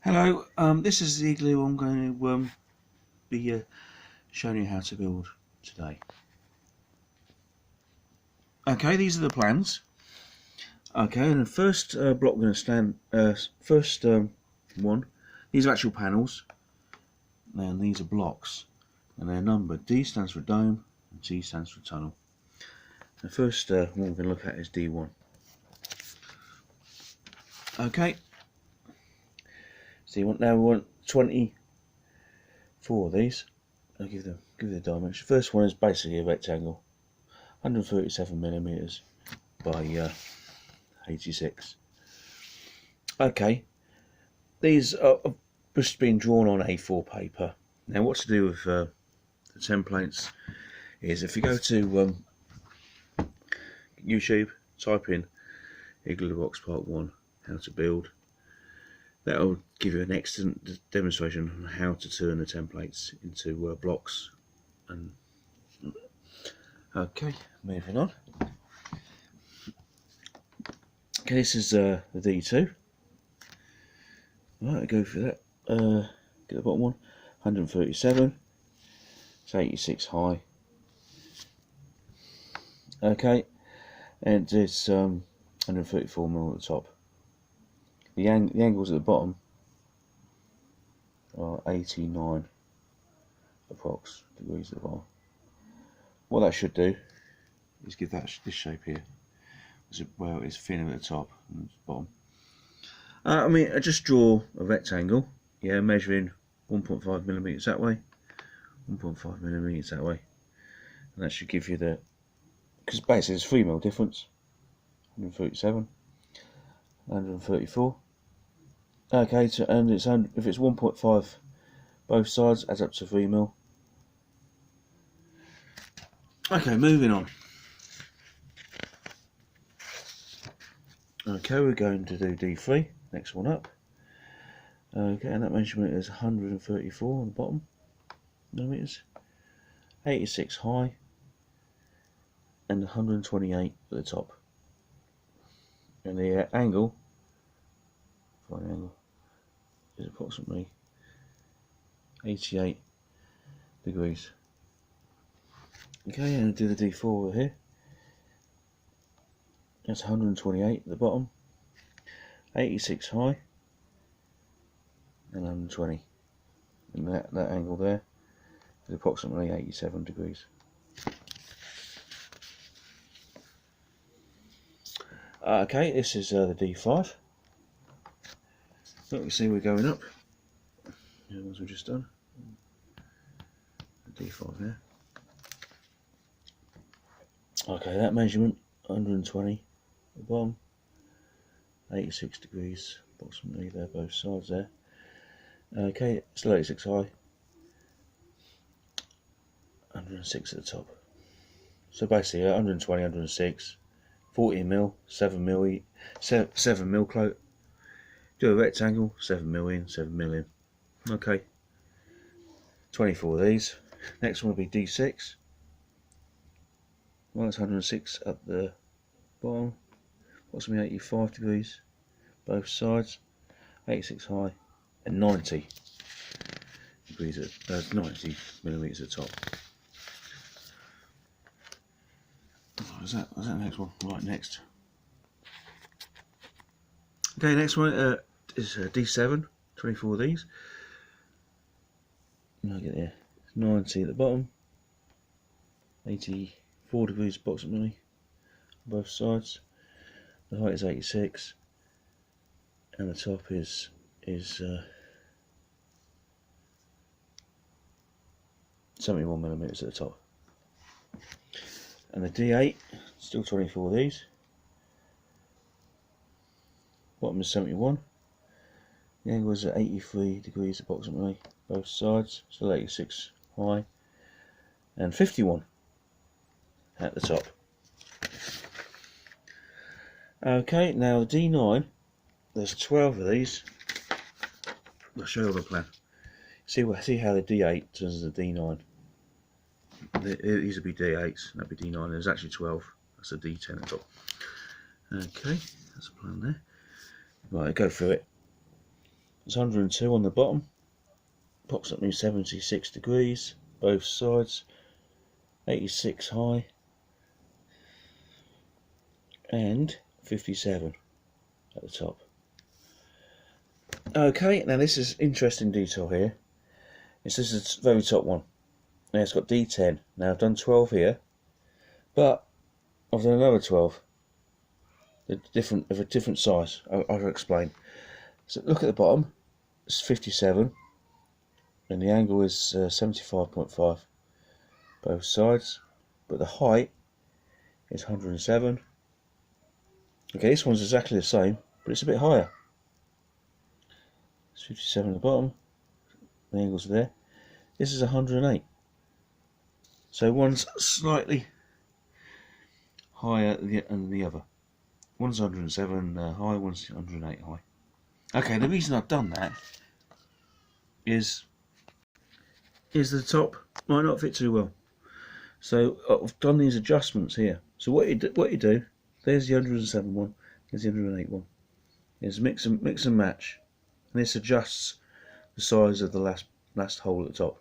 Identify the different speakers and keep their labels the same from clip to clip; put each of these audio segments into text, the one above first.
Speaker 1: Hello, this is the Igloo I'm going to be showing you how to build today. Okay, these are the plans. Okay, and the first block we're going to stand, first one, these are actual panels, and these are blocks, and they're numbered. D stands for dome, and T stands for tunnel. The first one we're going to look at is D1. Okay, so now we want 24 of these. I'll give the dimension. First one is basically a rectangle, 137mm by 86. Okay, these are just being drawn on A4 paper. Now, what to do with the templates is if you go to YouTube, type in Igloo Box Part 1, how to build. That'll give you an excellent demonstration on how to turn the templates into blocks. And okay, moving on. Okay, this is the D2. Right, I go for that. Get the bottom one, 137. It's 86 high. Okay, and it's 134mm at the top. The angles at the bottom are 89 approx degrees at the bottom. What that should do is give that this shape here. Well, it's thinner at the top and bottom. I mean, I just draw a rectangle, yeah, measuring 1.5mm that way, 1.5mm that way, and that should give you the, because basically it's 3mm difference, 137, 134. Okay, so and it's if it's 1.5 both sides, adds up to 3mm. Okay, moving on. Okay, we're going to do D3, next one up. Okay, and that measurement is 134 on the bottom millimeters, 86 high, and 128 at the top. And the angle, is approximately 88 degrees. Okay, and do the D4 over here. That's 128 at the bottom, 86 high, and 120. And that angle there is approximately 87 degrees. Okay, this is the D5. Look, you see we're going up. The ones we've just done. The D5 there. Okay, that measurement 120 at the bottom, 86 degrees approximately there, both sides there. Okay, still 86 high, 106 at the top. So basically 120, 106, 40mm, 7mm cloak. Do a rectangle, 7mm in, 7mm in. Okay, 24 of these. Next one will be D6. Well, it's 106 at the bottom, approximately 85 degrees, both sides, 86 high, and 90 degrees at 90mm at the top. Oh, is that the next one? Right, next. Okay, next one is D7, 24 of these. I'll get there. 90 at the bottom, 84 degrees approximately, both sides. The height is 86, and the top is 71mm at the top. And the D8, still 24 of these. Bottom is 71. The angle is at 83 degrees approximately, both sides. Still 86 high, and 51 at the top. Okay, now the D9, there's 12 of these. I'll show you the plan. See how the D8 turns into the D9. These would be D8s, that'd be D9. There's actually 12. That's a D10 at the top. Okay, that's a plan there. Right, go through it. It's 102 on the bottom, approximately 76 degrees, both sides, 86 high, and 57 at the top. Okay, now this is interesting detail here. This is the very top one. Now it's got D10. Now I've done 12 here, but I've done another 12. They're different, of a different size. I'll explain. So look at the bottom. It's 57, and the angle is 75.5 both sides, but the height is 107. Okay, this one's exactly the same, but it's a bit higher. It's 57 at the bottom. The angles are there. This is 108. So one's slightly higher than the other. One's 107 high, one's 108 high. Okay, the reason I've done that is the top might not fit too well. So I've done these adjustments here. So what you do, there's the 107 one, there's the 108 one. Is mix and match, and this adjusts the size of the last hole at the top.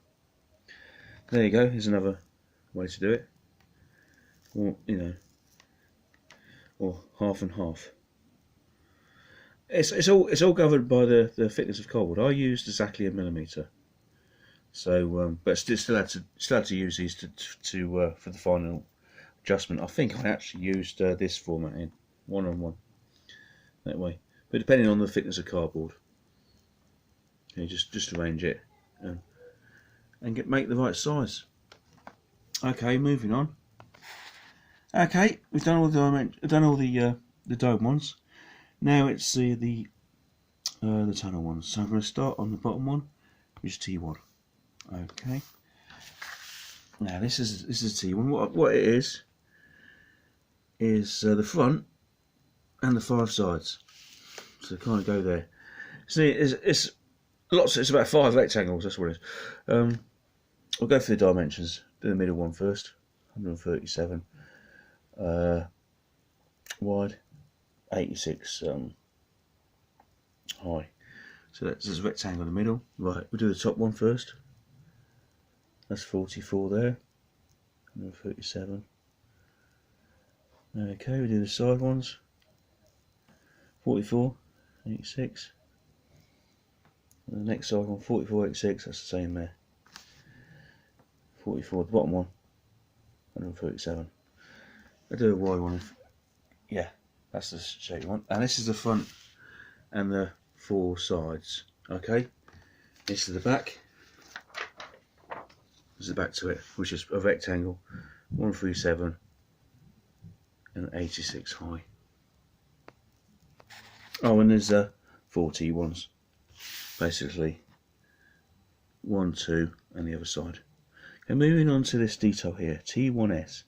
Speaker 1: There you go. Here's another way to do it. Or or half and half. It's all governed by the thickness of cardboard. I used exactly a millimetre. So, but still had to use these to for the final adjustment. I think I actually used this format in 1-on-1 that way. But depending on the thickness of cardboard, you just arrange it and make the right size. Okay, moving on. Okay, we've done all the dome ones. Now it's the tunnel ones. So I'm going to start on the bottom one, which is T1. Okay. Now this is T1. What it is the front and the 5 sides. So kind of go there. See, it's lots. It's about 5 rectangles. That's what it is. We'll go for the dimensions. Do the middle one first. 137 wide, 86 high. So there's a rectangle in the middle. Right, we'll do the top one first. That's 44 there. 137. Okay, we do the side ones. 44, 86. And the next side one, 44, 86. That's the same there. 44, the bottom one, 137. I do a wide one. Yeah, that's the shape one. And this is the front and the 4 sides. Okay, this is the back. This is the back to it, which is a rectangle, 137 and 86 high. Oh, and there's 4 T1s, basically 1, 2, and the other side. Okay, moving on to this detail here, T1S.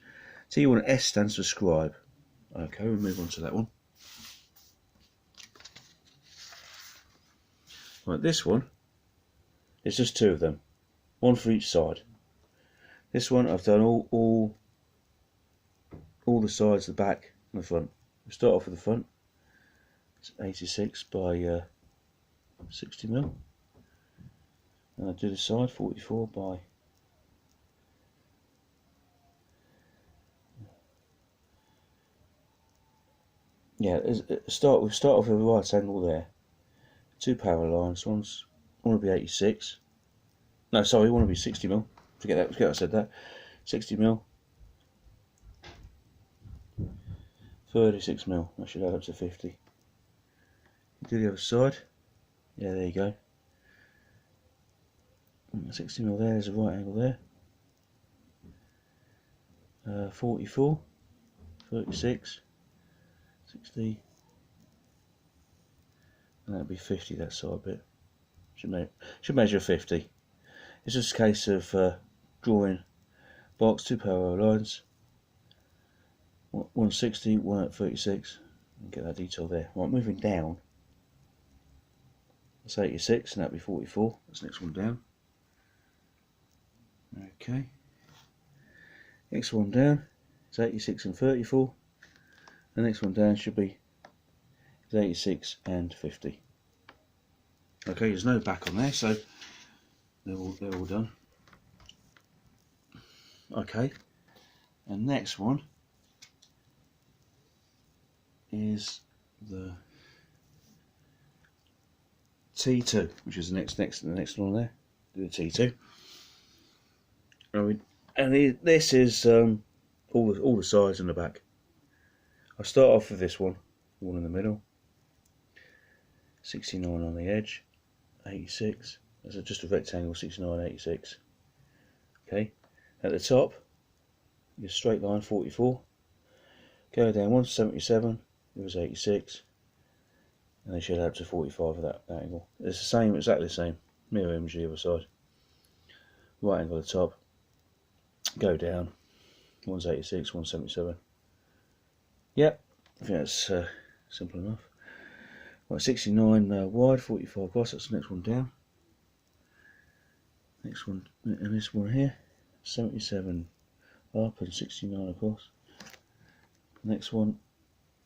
Speaker 1: T1S stands for scribe. Okay, we'll move on to that one. Right, this one, it's just 2 of them, 1 for each side. This one I've done all the sides, the back and the front. We'll start off with the front. It's 86 by 60mm. And I do the side, 44 by we'll start off with a right angle there. 2 parallel lines. One's want to be 86. No, sorry, want to be 60mm. Forget I said that. 60mm. 36mm. I should add up to 50. Do the other side. Yeah, there you go. 60mm there. There's a right angle there. 44, 36, 60, and that'll be 50. That side bit should measure 50. It's just a case of drawing box, 2 parallel lines, 160, 1 at 36, and get that detail there. Right, moving down. That's 86, and that'll be 44. That's the next one down. Okay. Next one down is 86 and 34. The next one down should be 86 and 50. Okay, there's no back on there, so they're all done. Okay, and next one is the T2, which is the next one there. Do the T2. And this is all the sides and the back. I'll start off with this one in the middle. 69 on the edge, 86. That's just a rectangle, 69, 86. Okay, at the top, your straight line, 44. Go down 177, it was 86. And they should add up to 45 of that angle. It's the same, exactly the same. Mirror image the other side. Right angle at the top. Go down 186, 177. Yep, I think that's simple enough. Right, 69 wide, 45 across. That's the next one down. Next one, and this one here, 77 up and 69 across. Next one,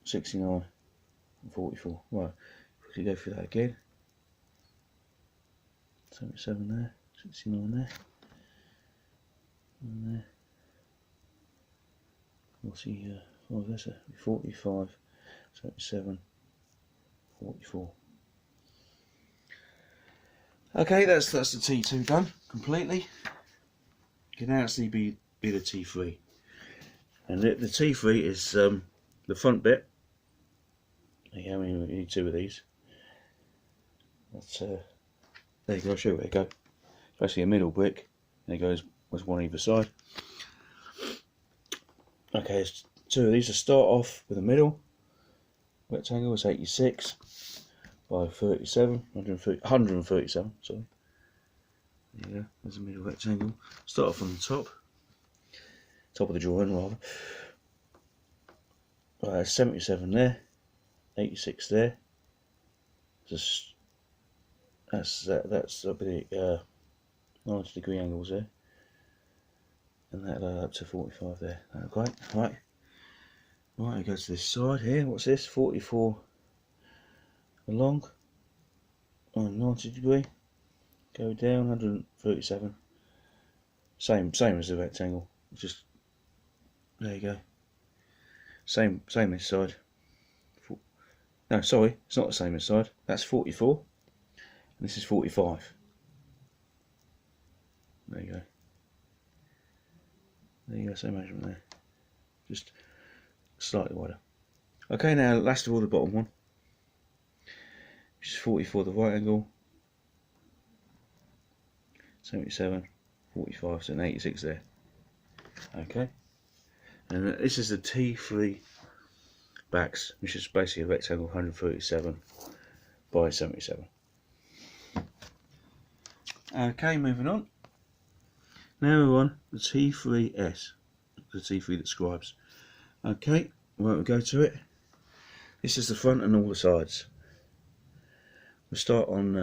Speaker 1: 69 and 44. Right, quickly go through that again. 77 there, 69 there, and there. We'll see, there's a 45, 77, 44. Okay, that's the T2 done completely. Can now actually be the T3, and the T3 is the front bit. Yeah, I mean, you need two of these. That's there you go. I'll show you where they go. It's basically a middle brick. There goes one either side. Okay, it's two of these to start off with. The middle rectangle is 86 by 37, 137. Sorry. There you go. There's a middle rectangle. Start off on the top of the drawing rather. Right, 77 there, 86 there. That's a bit 90-degree angles there, and that'll up to 45 there. Great. Right, I go to this side here. What's this? 44 along, on 90-degree. Go down 137. Same as the rectangle. Just there you go. Same this side. No, sorry, it's not the same this side. That's 44, and this is 45. There you go. There you go, same measurement there. Just slightly wider. Okay, now last of all, the bottom one, which is 44 the right angle, 77, 45, so an 86 there. Okay, and this is the T3 backs, which is basically a rectangle, 137 by 77. Okay, moving on. Now we're on the T3S, the T3 that scribes. Okay, right, we'll go to it. This is the front and all the sides. We'll start on,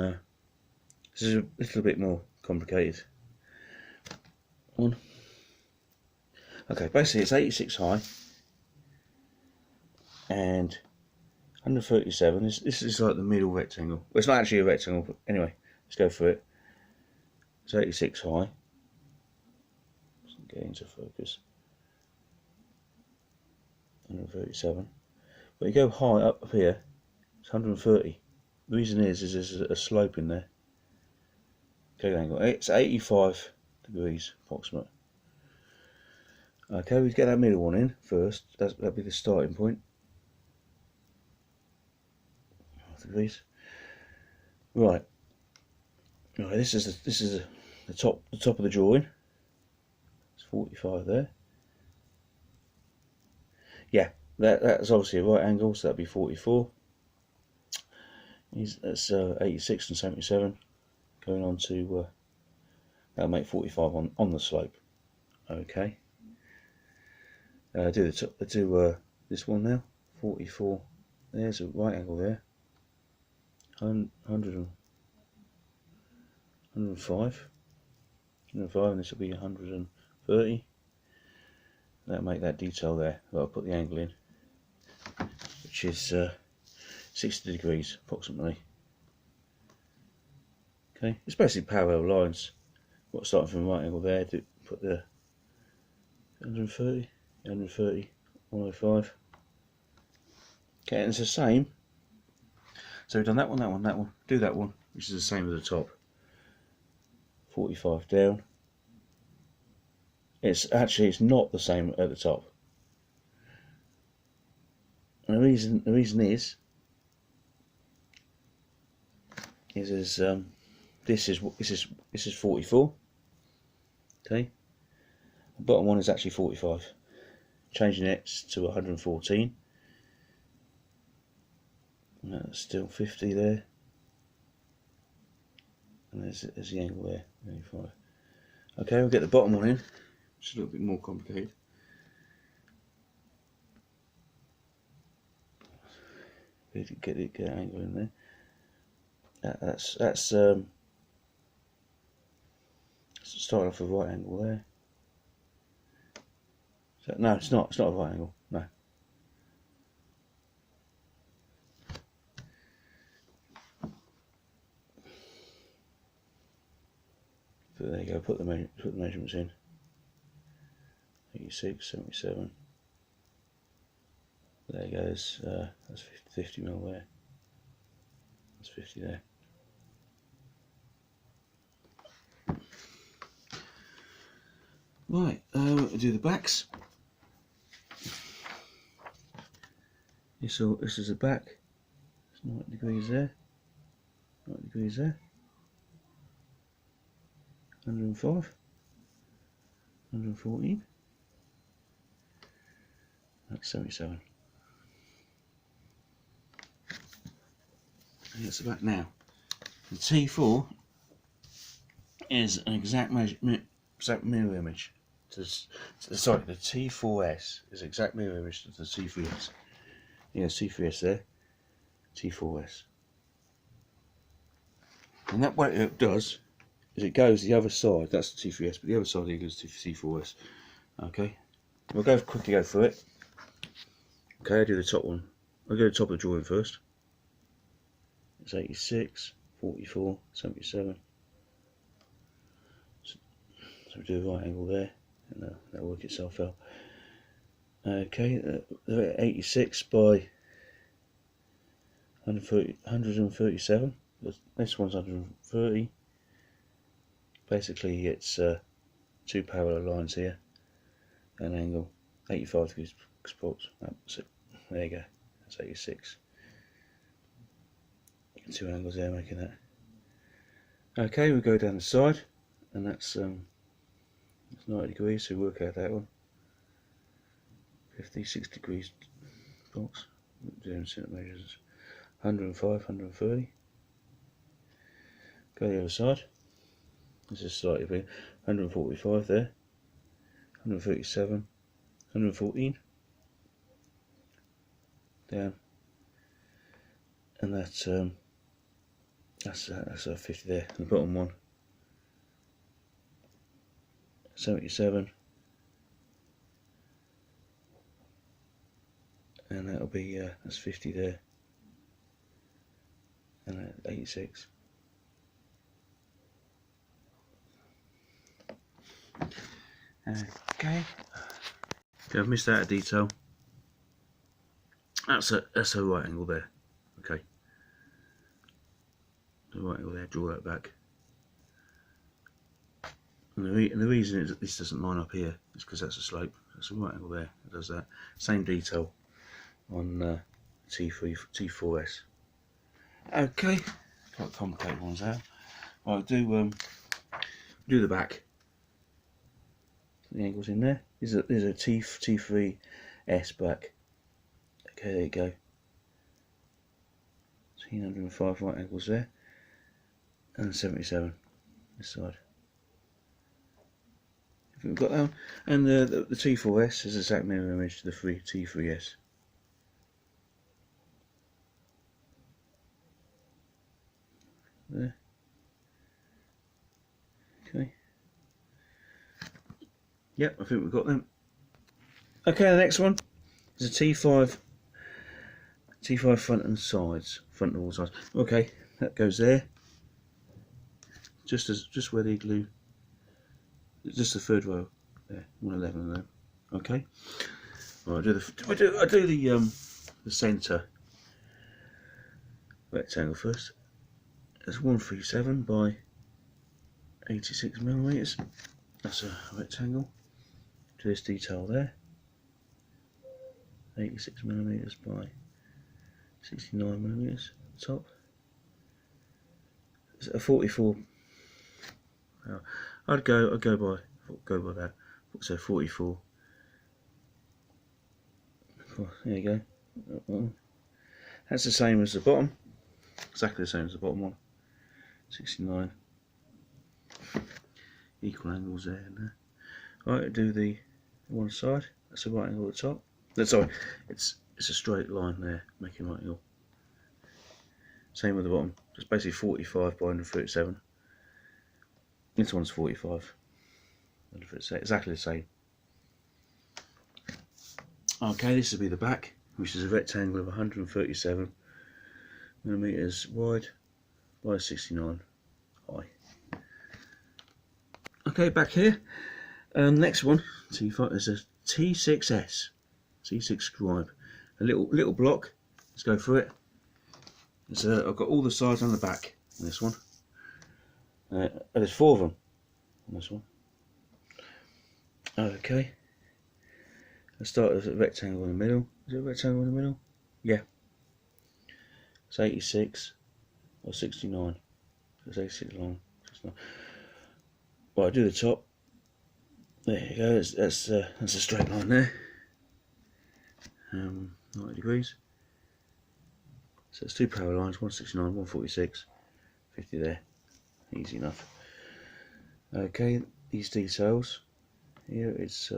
Speaker 1: this is a little bit more complicated one. Okay, basically it's 86 high and 137. This is like the middle rectangle. Well, it's not actually a rectangle, but anyway, let's go for it. It's 86 high. Let's get into focus. 137. But you go high up here, it's 130. The reason is there's a slope in there. Okay, angle. It's 85 degrees approximate. Okay, we get that middle one in first. That'll be the starting point. 5 degrees. Right. Right. This is the top of the drawing. It's 45 there. Yeah, that's obviously a right angle, so that'd be 44. That's 86 and 77 going on to that'll make 45 on the slope. Okay. Do this one now. 44. There's a right angle there. 105. 105, and this will be 130. That'll make that detail there. I'll put the angle in, which is 60 degrees approximately. Okay, it's basically parallel lines. What starting from right angle there, put the 130, 130, 105. Okay, and it's the same. So we've done that one, that one, that one. Do that one, which is the same as the top. 45 down. It's not the same at the top. And the reason is this is 44. Okay. The bottom one is actually 45. Changing it to 114. And that's still 50 there. And there's the angle there, 95. Okay, we'll get the bottom one in. It's a little bit more complicated. Get the angle in there. That's starting off a right angle there. So, no, it's not a right angle. No. So there you go. Put the measurements in. 86, 77. There goes. That's 50 mil there. That's 50 there. Right, we'll do the backs. This is the back. It's 90 degrees there. 90 degrees there. 105. 114. That's 77. And it's the back now. The T4 is an exact mirror image. Sorry, the T4S is exact mirror image to the T3S. Yeah, T3S there, T4S. And that what it does is it goes the other side. That's the T3S, but the other side here goes to T4S. Okay, we'll quickly go through it. Okay, I'll do the top one. I'll go to the top of the drawing first. It's 86, 44, 77. So we do a right angle there, and that'll work itself out. Okay, they're at 86 by 137. This one's 130. Basically, it's two parallel lines here, an angle 85 degrees spots. So there you go. That's 86. Two angles there making that. Okay, we go down the side, and that's 90 degrees. So we work out that one. 50, 60 degrees box. Doing centimeters measures. 105, 130. Go the other side. This is slightly bigger. 145 there. 137. 114. Down. And that's 50 there. And the bottom one. 77. And that'll be that's 50 there, and 86. Okay, I've missed out a detail. That's a right angle there. Okay, the right angle there. Draw that back. And the reason is that this doesn't line up here is because that's a slope. That's a right angle there. It does that. Same detail on T4S. Okay, quite complicated ones there. I'll do the back. The angles in there. There's a T3S back. Okay, there you go. 105 right angles there, and 77 this side. If we've got that one, and the T4S is the exact mirror image to the T3S. There. Okay. Yep, I think we've got them. Okay, the next one is a T5 front and sides, front and all sides. Okay, that goes there. just where the Igloo, just the third row there. 11 of them. Okay. Right, I do the centre rectangle first. It's 137 by 86 millimeters. That's a rectangle. Do this detail there. 86 millimeters by 69 millimeters top. It's a 44. I'd go by that. So 44. There you go. That's the same as the bottom. Exactly the same as the bottom one. 69. Equal angles there and there. Right, do the one side. That's a right angle at the top. Sorry, it's a straight line there, making right angle. Same with the bottom. Just basically 45 by 137. This one's 45. Exactly the same. Okay, this will be the back, which is a rectangle of 137 millimeters wide by 69 high. Okay, back here. Next one, T5 is a T6S, T6 scribe. A little block. Let's go through it. I've got all the sides on the back in this one. There's 4 of them on this one. Okay. Let's start with a rectangle in the middle. Is it a rectangle in the middle? Yeah. It's 86 or 69. It's 86 long. 69. Right, I do the top. There you go. That's a straight line there. 90 degrees. So it's 2 parallel lines, 169, 146, 50 there. Easy enough. Okay, these details. Here it's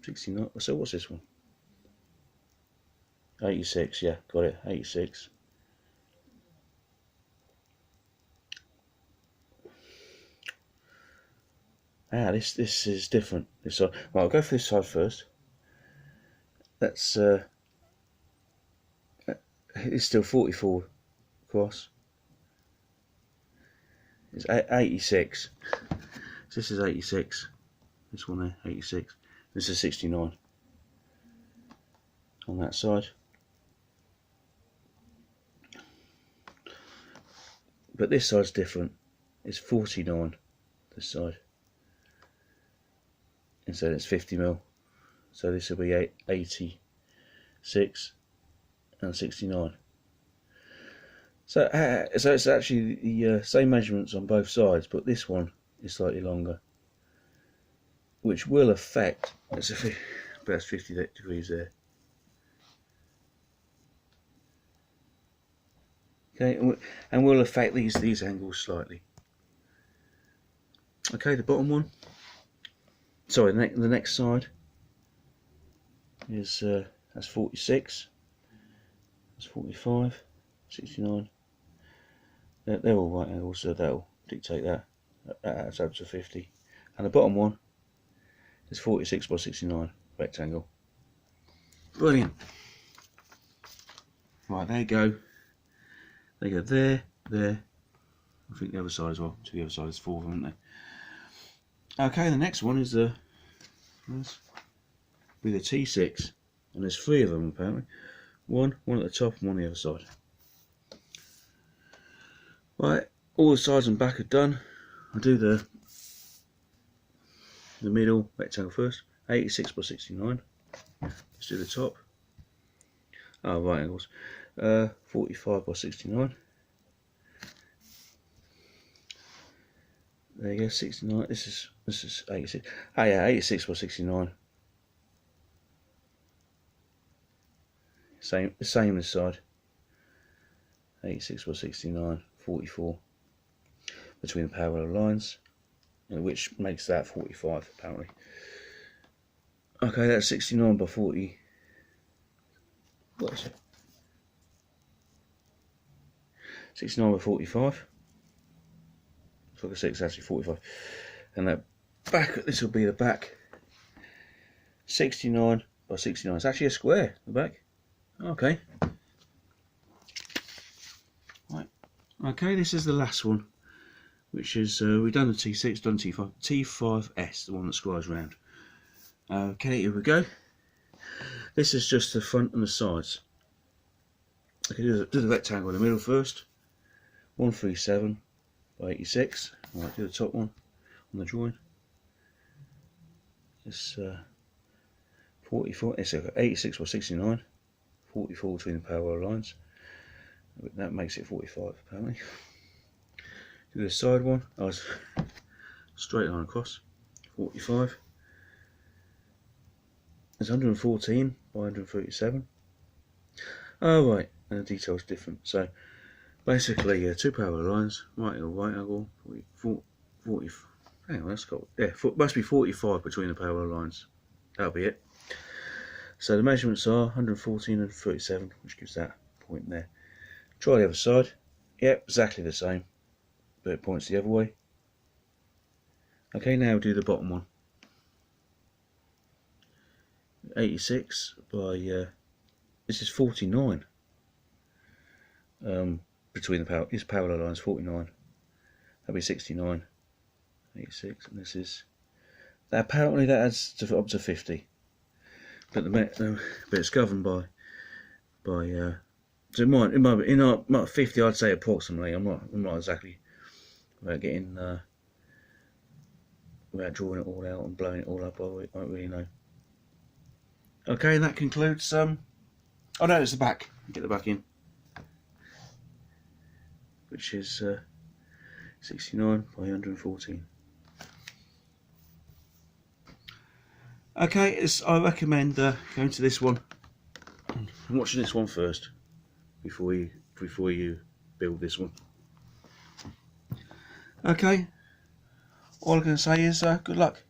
Speaker 1: 69. So what's this one? 86, yeah, got it. 86. This is different. This side. Well, I'll go for this side first. That's it's still 44 across. It's 86. So this is 86. This one there, 86. This is 69 on that side. But this side's different. It's 49 this side. Instead it's 50 mil. So this will be 86 and 69. So it's actually the same measurements on both sides, but this one is slightly longer, which will affect. That's 50 degrees there. Okay, and will affect these angles slightly. Okay, the bottom one. Sorry, the next side is that's 46. That's 45, 69. They're all right angles, so that'll dictate that. That adds up to 50. And the bottom one is 46 by 69 rectangle. Brilliant. Right, there you go. They go there, there. I think the other side as well. To the other side, there's 4 of them, isn't there? Okay, the next one is the T6, and there's 3 of them apparently. One at the top and one on the other side. Right, all the sides and back are done. I'll do the middle rectangle first. 86 by 69. Let's do the top. Oh, right angles. 45 by 69. There you go, 69. This is 86. Oh yeah, 86 by 69. Same this side. 86 by 69, 44 between the parallel lines, which makes that 45 apparently. Okay, that's 69 by 40. What is it? 69 by 45. So like I said, it's actually 45. And that back, this will be the back. 69 by 69. It's actually a square, the back. Okay. Right. Okay, this is the last one. which is, we've done the T6, done T5, T5S, the one that squires round. Okay, here we go. This is just the front and the sides. Okay, do the rectangle in the middle first. 137 by 86. Right, do the top one on the drawing. It's 44. It's 86 by 69. 44 between the parallel lines. That makes it 45 apparently. Do the side one. Oh, it's straight line across. 45. It's 114 by 137. Oh right, and the detail's different. So basically, two parallel lines, right angle, 40. Hang on, that's got, yeah, must be 45 between the parallel lines. That'll be it. So the measurements are 114 and 37, which gives that point there. Try the other side. Yep, exactly the same, but it points the other way. Okay, now do the bottom one. 86 by this is 49. Between the parallel lines, 49. That'll be 69. 86, and this is apparently that adds to up to 50. But but it's governed by so it might be in 50. I'd say approximately. I'm not exactly without getting without drawing it all out and blowing it all up. I don't really know. Okay, and that concludes. Oh no, it's the back. Get the back in, which is 69 by 114. Okay, I recommend going to this one and watching this one first before you build this one. Okay, all I can say is good luck.